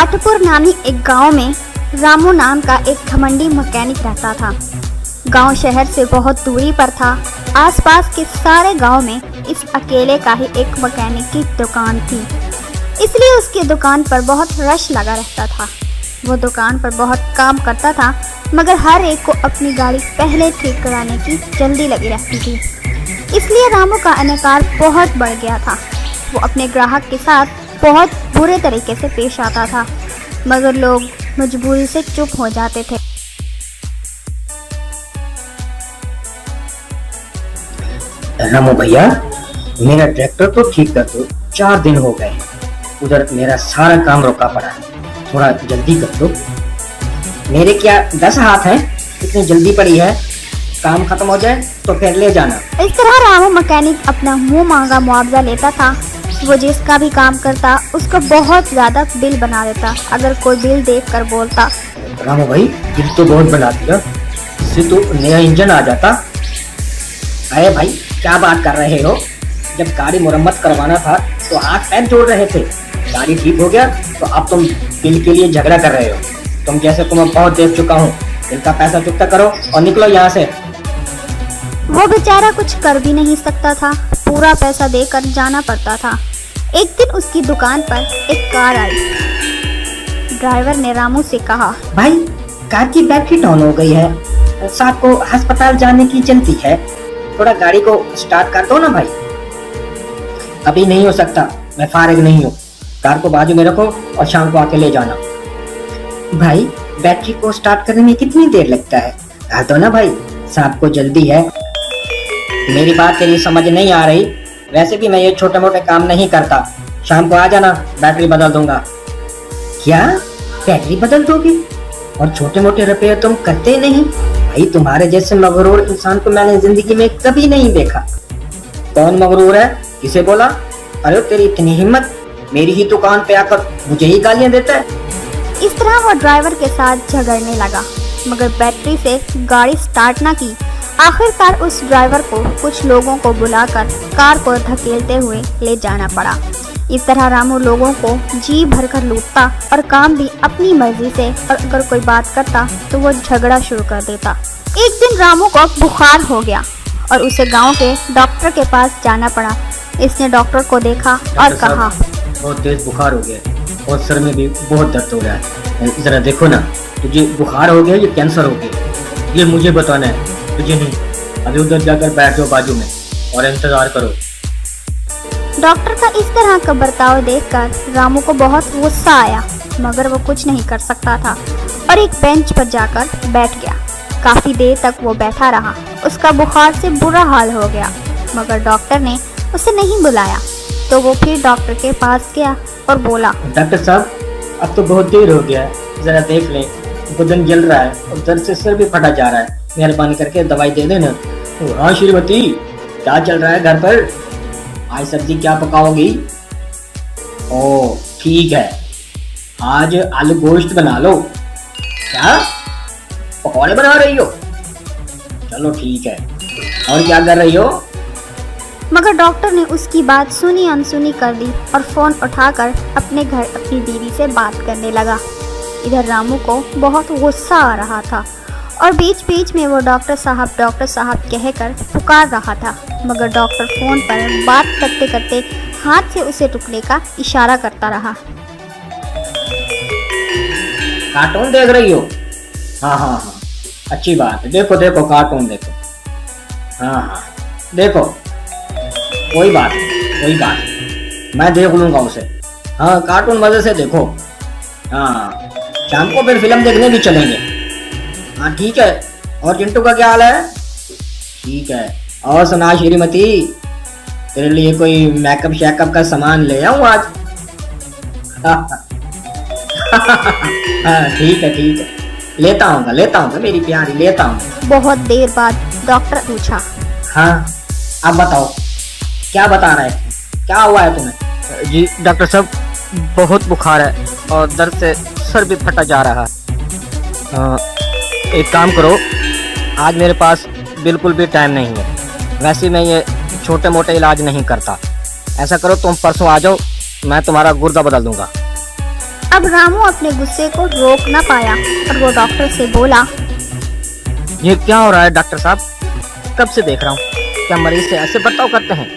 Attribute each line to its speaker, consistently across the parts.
Speaker 1: काठपुर नामी एक गांव में रामू नाम का एक घमंडी मैकेनिक रहता था। गांव शहर से बहुत दूरी पर था। आसपास के सारे गांव में इस अकेले का ही एक मैकेनिक की दुकान थी, इसलिए उसकी दुकान पर बहुत रश लगा रहता था। वो दुकान पर बहुत काम करता था, मगर हर एक को अपनी गाड़ी पहले ठीक कराने की जल्दी लगी रहती थी। इसलिए रामू का अहंकार बहुत बढ़ गया था। वो अपने ग्राहक के साथ बहुत बुरे तरीके से पेश आता था, मगर लोग मजबूरी से चुप हो जाते थे।
Speaker 2: रामू भैया, मेरा ट्रैक्टर तो ठीक कर दो, 4 दिन हो गए। उधर मेरा सारा काम रुका पड़ा है, थोड़ा जल्दी कर दो। मेरे क्या 10 हाथ हैं, इतनी जल्दी पड़ी है, काम खत्म हो जाए तो फिर ले जाना।
Speaker 1: इस तरह रामू मैकेनिक अपना मुंह मांगा मुआवजा लेता था। वो जिसका भी काम करता उसको बहुत ज्यादा बिल बना देता। अगर कोई बिल देख कर बोलता,
Speaker 2: रामू भाई बिल तो बहुत बना दिया, इससे तो नया इंजन आ जाता। अरे भाई क्या बात कर रहे हो, जब गाड़ी मुरम्मत करवाना था तो हाथ पैर जोड़ रहे थे, गाड़ी ठीक हो गया तो अब तुम बिल के लिए झगड़ा कर रहे हो। तुम जैसे को मैं बहुत देख चुका हूँ, बिल का पैसा चुकता करो और निकलो यहाँ से।
Speaker 1: वो बेचारा कुछ कर भी नहीं सकता था, पूरा पैसा देकर जाना पड़ता था। एक दिन उसकी दुकान पर एक कार आई। ड्राइवर ने रामू से कहा,
Speaker 2: भाई कार की बैटरी डाउन हो गई है, साहब को अस्पताल जाने की जल्दी है, थोड़ा गाड़ी को स्टार्ट कर दो ना भाई। अभी नहीं हो सकता, मैं फारिग नहीं हूँ, कार को बाजू में रखो और शाम को आके ले जाना। भाई बैटरी को स्टार्ट करने में कितनी देर लगता है, कर दो ना भाई, साहब को जल्दी है। मेरी बात तेरी समझ नहीं आ रही, वैसे भी मैं ये छोटे मोटे काम नहीं करता, शाम को आ जाना, बैटरी बदल दूंगा। क्या बैटरी बदल दोगे और छोटे मोटे रिपेयर तुम करते नहीं? भाई तुम्हारे जैसे मगरूर इंसान को मैंने जिंदगी में कभी नहीं देखा। कौन मगरूर है, किसे बोला? अरे तेरी इतनी हिम्मत, मेरी ही दुकान पे आकर मुझे ही गालियां देता है।
Speaker 1: इस तरह वो ड्राइवर के साथ झगड़ने लगा, मगर बैटरी से गाड़ी स्टार्ट ना की। आखिरकार उस ड्राइवर को कुछ लोगों को बुलाकर कार को धकेलते हुए ले जाना पड़ा। इस तरह रामू लोगों को जी भरकर लूटता और काम भी अपनी मर्जी से, और अगर कोई बात करता तो वो झगड़ा शुरू कर देता। एक दिन रामू को बुखार हो गया और उसे गांव के डॉक्टर के पास जाना पड़ा। इसने डॉक्टर को देखा और कहा,
Speaker 2: बहुत तेज बुखार हो गया और सर में भी बहुत दर्द हो रहा है, जरा देखो ना, तुझे बुखार हो गया या कैंसर हो गया, ये मुझे बताना है, तुझे नहीं। अभी उधर जाकर बैठ जाओ बाजू में और इंतजार करो।
Speaker 1: डॉक्टर का इस तरह का बर्ताव देखकर रामू को बहुत गुस्सा आया, मगर वो कुछ नहीं कर सकता था और एक बेंच पर जाकर बैठ गया। काफी देर तक वो बैठा रहा। उसका बुखार से बुरा हाल हो गया, मगर डॉक्टर ने उसे नहीं बुलाया। तो वो फिर डॉक्टर के पास गया और बोला,
Speaker 2: डॉक्टर साहब अब तो बहुत देर हो गया है, जरा देख लें, बदन जल रहा है और दर्द से सर भी फटा जा रहा है, मेहरबानी करके दवाई दे देना। हाँ श्रीमती, क्या चल रहा है घर पर? आज सब्जी क्या पकाओगी? ओ ठीक है, आज आलू गोश्त बना लो। क्या पकौड़े बना रही हो? चलो ठीक है, और क्या कर रही हो?
Speaker 1: मगर डॉक्टर ने उसकी बात सुनी अनसुनी कर दी और फोन उठाकर अपने घर अपनी बीवी से बात करने लगा। इधर रामू को बहुत गुस्सा आ रहा था और बीच बीच में वो डॉक्टर साहब कहकर पुकार रहा था, मगर डॉक्टर फोन पर बात करते करते हाथ से उसे रुकने का इशारा करता रहा।
Speaker 2: कार्टून देख रही हो? हाँ हाँ हाँ, अच्छी बात है, देखो देखो कार्टून देखो। हाँ हाँ देखो, कोई बात मैं देख लूंगा उसे। हाँ कार्टून मजे से देखो। हाँ शाम को फिर फिल्म देखने भी चलेंगे। हाँ ठीक है, और चिंटू का क्या हाल है? ठीक है, और सुना श्रीमती, तेरे लिए कोई मेकअप शेकअप का सामान ले आऊं आज? हाँ ठीक है, लेता हूँ मेरी प्यारी, लेता हूँ।
Speaker 1: बहुत देर बाद डॉक्टर पूछा,
Speaker 2: हाँ अब बताओ, क्या बता रहे थे, क्या हुआ है तुम्हें?
Speaker 3: जी डॉक्टर साहब, बहुत बुखार है और दर्द से सर भी फटा जा रहा है। एक काम करो, आज मेरे पास बिल्कुल भी टाइम नहीं है, वैसे मैं ये छोटे मोटे इलाज नहीं करता। ऐसा करो तुम परसों आ जाओ, मैं तुम्हारा गुर्दा बदल दूंगा।
Speaker 1: अब रामू अपने गुस्से को रोक न पाया और वो डॉक्टर से बोला,
Speaker 3: ये क्या हो रहा है डॉक्टर साहब? कब से देख रहा हूँ, क्या मरीज से ऐसे बर्ताव करते हैं?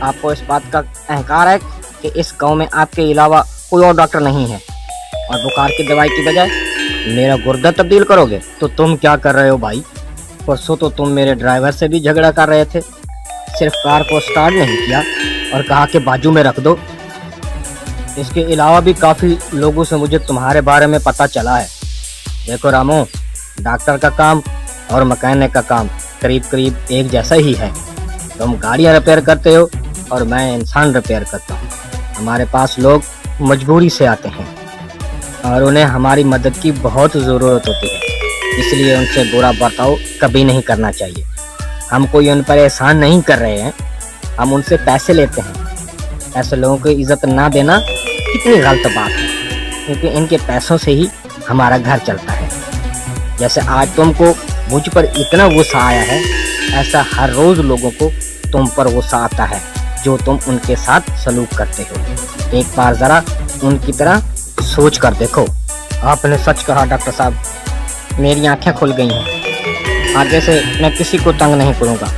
Speaker 3: आपको इस बात का अहंकार है कि इस गांव में आपके अलावा कोई और डॉक्टर नहीं है, और बुखार की दवाई की बजाय मेरा गुर्दा तब्दील करोगे? तो तुम क्या कर रहे हो भाई? परसों तो तुम मेरे ड्राइवर से भी झगड़ा कर रहे थे, सिर्फ कार को स्टार्ट नहीं किया और कहा कि बाजू में रख दो। इसके अलावा भी काफ़ी लोगों से मुझे तुम्हारे बारे में पता चला है। देखो रामू, डॉक्टर का काम और मैकेनिक का काम करीब करीब एक जैसा ही है। तुम गाड़ियाँ रिपेयर करते हो और मैं इंसान रिपेयर करता हूँ। हमारे पास लोग मजबूरी से आते हैं और उन्हें हमारी मदद की बहुत ज़रूरत होती है, इसलिए उनसे बुरा बर्ताव कभी नहीं करना चाहिए। हम कोई उन पर एहसान नहीं कर रहे हैं, हम उनसे पैसे लेते हैं। ऐसे लोगों को इज्जत ना देना कितनी गलत बात है, क्योंकि इनके पैसों से ही हमारा घर चलता है। जैसे आज तुमको मुझ पर इतना गुस्सा आया है, ऐसा हर रोज़ लोगों को तुम पर गुस्सा आता है जो तुम उनके साथ सलूक करते हो। एक बार ज़रा उनकी तरह सोच कर देखो। आपने सच कहा डॉक्टर साहब, मेरी आंखें खुल गई हैं। आगे से मैं किसी को तंग नहीं करूँगा,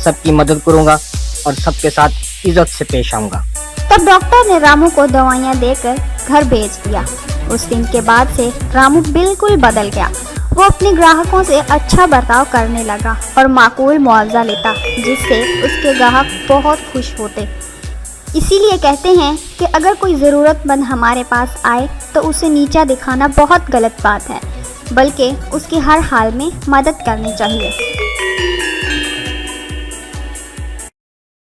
Speaker 3: सबकी मदद करूँगा और सबके साथ इज्जत से पेश आऊँगा।
Speaker 1: तब डॉक्टर ने रामू को दवाइयाँ देकर घर भेज दिया। उस दिन के बाद से रामू बिल्कुल बदल गया। वो अपने ग्राहकों से अच्छा बर्ताव करने लगा और माकूल मुआवजा लेता, जिससे उसके ग्राहक बहुत खुश होते। इसीलिए कहते हैं कि अगर कोई ज़रूरतमंद हमारे पास आए तो उसे नीचा दिखाना बहुत गलत बात है, बल्कि उसकी हर हाल में मदद करनी चाहिए।